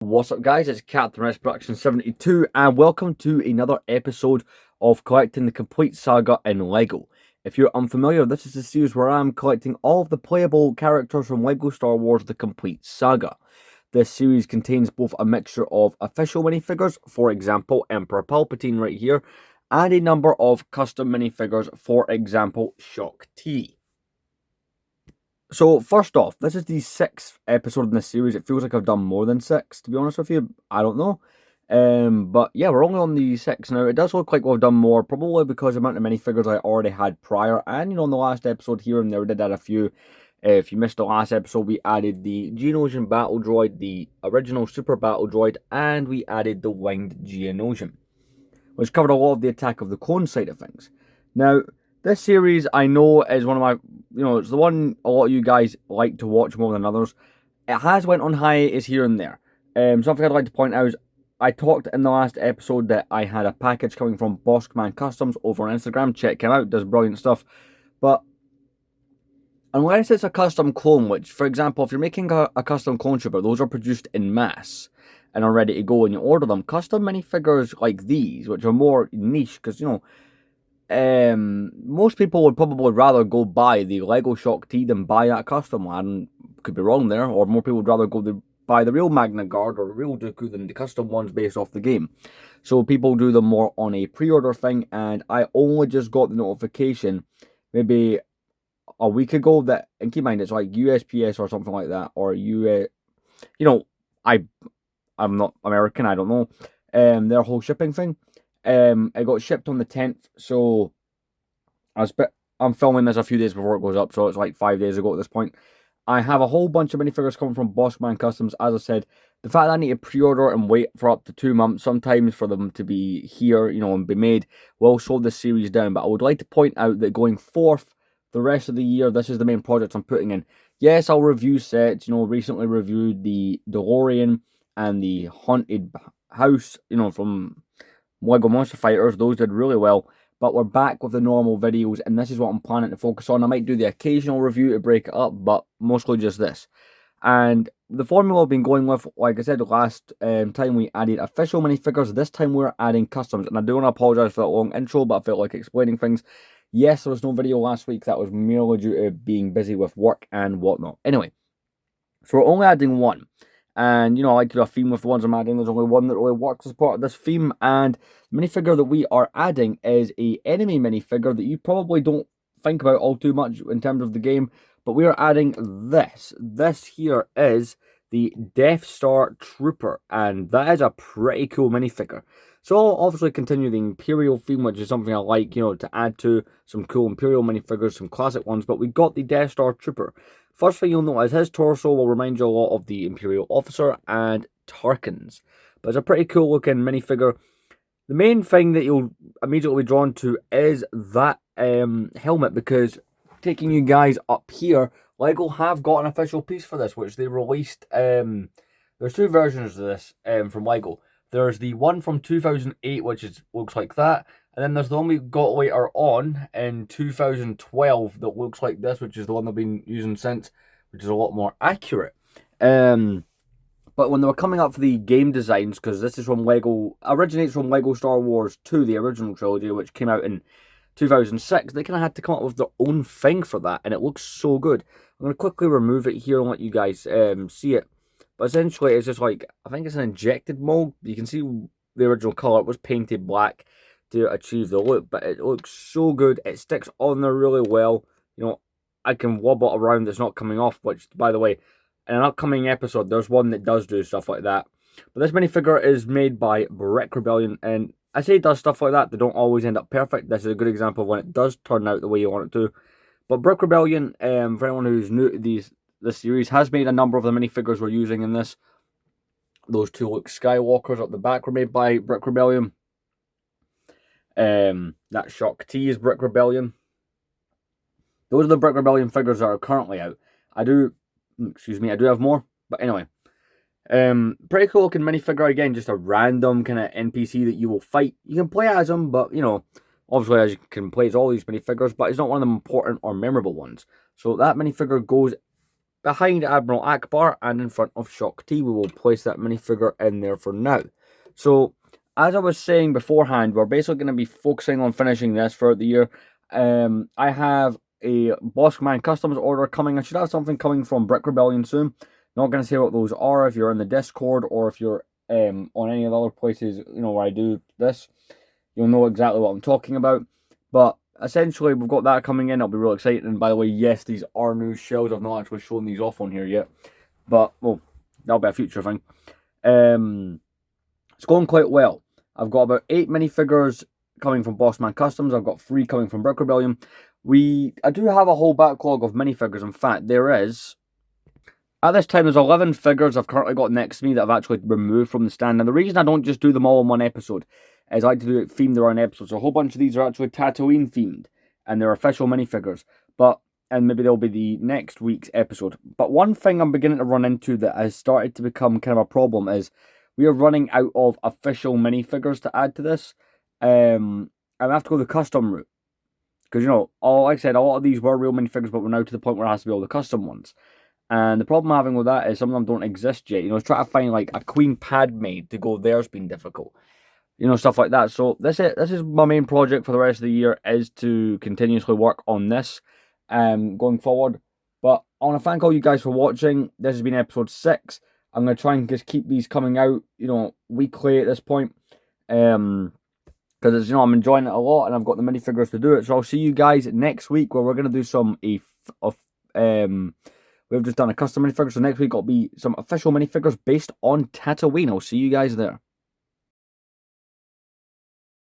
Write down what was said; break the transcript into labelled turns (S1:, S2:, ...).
S1: What's up, guys? It's Captain Rest Production 72, and welcome to another episode of collecting the complete saga in LEGO. If you're unfamiliar, this is a series where I'm collecting all of the playable characters from LEGO Star Wars The Complete Saga. This series contains both a mixture of official minifigures, for example, Emperor Palpatine right here, and a number of custom minifigures, for example, Shock T. So, first off, this is the sixth episode in this series. It feels like I've done more than six, to be honest with you. I don't know. But yeah, we're only on the six now. It does look like we've done more, probably because the amount of minifigures I already had prior. And, in the last episode here and there, we did add a few. If you missed the last episode, we added the Geonosian Battle Droid, the original Super Battle Droid, and we added the Winged Geonosian, which covered a lot of the Attack of the Clones side of things. Now, this series I know is one of my, it's the one a lot of you guys like to watch more than others. It has went on hiatus here and there. Something I'd like to point out is I talked in the last episode that I had a package coming from Boskman Customs over on Instagram. Check him out, does brilliant stuff. But unless it's a custom clone, which, for example, if you're making a custom clone trooper, those are produced in mass and are ready to go and you order them. Custom minifigures like these, which are more niche, because, most people would probably rather go buy the Lego Shock T than buy that custom one. Could be wrong there, or more people would rather go buy the real Magna Guard or the real Dooku than the custom ones based off the game. So people do them more on a pre-order thing, and I only just got the notification maybe a week ago that, and keep in mind it's like USPS or something like that, or I'm not American, I don't know, their whole shipping thing. It got shipped on the 10th, so I'm filming this a few days before it goes up, so it's like 5 days ago at this point. I have a whole bunch of minifigures coming from Boskman Customs. As I said, the fact that I need to pre-order and wait for up to 2 months sometimes for them to be here, and be made, will slow this series down. But I would like to point out that going forth the rest of the year, this is the main project I'm putting in. Yes, I'll review sets. Recently reviewed the DeLorean and the Haunted House, from Lego Monster Fighters. Those did really well. But we're back with the normal videos, and this is what I'm planning to focus on. I might do the occasional review to break it up, but mostly just this. And the formula I've been going with, like I said, last time we added official minifigures. This time we're adding customs. And I do want to apologise for that long intro, but I felt like explaining things. Yes, there was no video last week. That was merely due to being busy with work and whatnot. Anyway, so we're only adding one. And, I like to do a theme with the ones I'm adding. There's only one that really works as part of this theme. And the minifigure that we are adding is a enemy minifigure that you probably don't think about all too much in terms of the game. But we are adding this. This here is the Death Star Trooper. And that is a pretty cool minifigure. So I'll obviously continue the Imperial theme, which is something I like, to add to some cool Imperial minifigures, some classic ones. But we got the Death Star Trooper. First thing you'll notice, his torso will remind you a lot of the Imperial Officer and Tarkin's. But it's a pretty cool looking minifigure. The main thing that you'll immediately be drawn to is that helmet, because taking you guys up here, LEGO have got an official piece for this, which they released. There's two versions of this from LEGO. There's the one from 2008, which looks like that. And then there's the one we got later on in 2012 that looks like this, which is the one they've been using since, which is a lot more accurate. But when they were coming up for the game designs, because this is from LEGO, originates from LEGO Star Wars 2, the original trilogy, which came out in 2006, they kind of had to come up with their own thing for that, and it looks so good. I'm going to quickly remove it here and let you guys see it. But essentially, it's just like, I think it's an injected mold. You can see the original colour. It was painted black to achieve the look, but it looks so good. It sticks on there really well. I can wobble it around. It's not coming off, which, by the way, in an upcoming episode, there's one that does do stuff like that. But this minifigure is made by Brick Rebellion, and I say it does stuff like that. They don't always end up perfect. This is a good example of when it does turn out the way you want it to. But Brick Rebellion, for anyone who's new to this series, has made a number of the minifigures we're using in this. Those two Luke Skywalkers up the back were made by Brick Rebellion. That Shock T is Brick Rebellion. Those are the Brick Rebellion figures that are currently out. I do have more, but anyway. Pretty cool looking minifigure. Again, just a random kind of NPC that you will fight. You can play as him, but obviously as you can play as all these minifigures, but it's not one of the important or memorable ones. So that minifigure goes behind Admiral Akbar and in front of Shock T. We will place that minifigure in there for now. So, as I was saying beforehand, we're basically going to be focusing on finishing this throughout the year. I have a Boss Command Customs order coming. I should have something coming from Brick Rebellion soon. Not going to say what those are. If you're in the Discord or if you're on any of the other places, you know, where I do this, you'll know exactly what I'm talking about. But essentially, we've got that coming in. It'll be real exciting. And by the way, yes, these are new shells. I've not actually shown these off on here yet. But, well, that'll be a future thing. It's going quite well. I've got about 8 minifigures coming from Bossman Customs. I've got 3 coming from Brick Rebellion. I do have a whole backlog of minifigures. In fact, there is... At this time, there's 11 figures I've currently got next to me that I've actually removed from the stand. And the reason I don't just do them all in one episode is I like to do it themed around episodes. So a whole bunch of these are actually Tatooine themed. And they're official minifigures. And maybe they'll be the next week's episode. But one thing I'm beginning to run into that has started to become kind of a problem is we are running out of official minifigures to add to this. And I have to go the custom route. Because, you know, like I said, a lot of these were real minifigures, but we're now to the point where it has to be all the custom ones. And the problem I'm having with that is some of them don't exist yet. You know, trying to find like a Queen Padme to go there's been difficult. You know, stuff like that. So this is my main project for the rest of the year, is to continuously work on this going forward. But I want to thank all you guys for watching. This has been episode 6. I'm going to try and just keep these coming out, you know, weekly at this point. Because, you know, I'm enjoying it a lot and I've got the minifigures to do it. So I'll see you guys next week where we're going to do some we've just done a custom minifigure, so next week will be some official minifigures based on Tatooine. I'll see you guys there.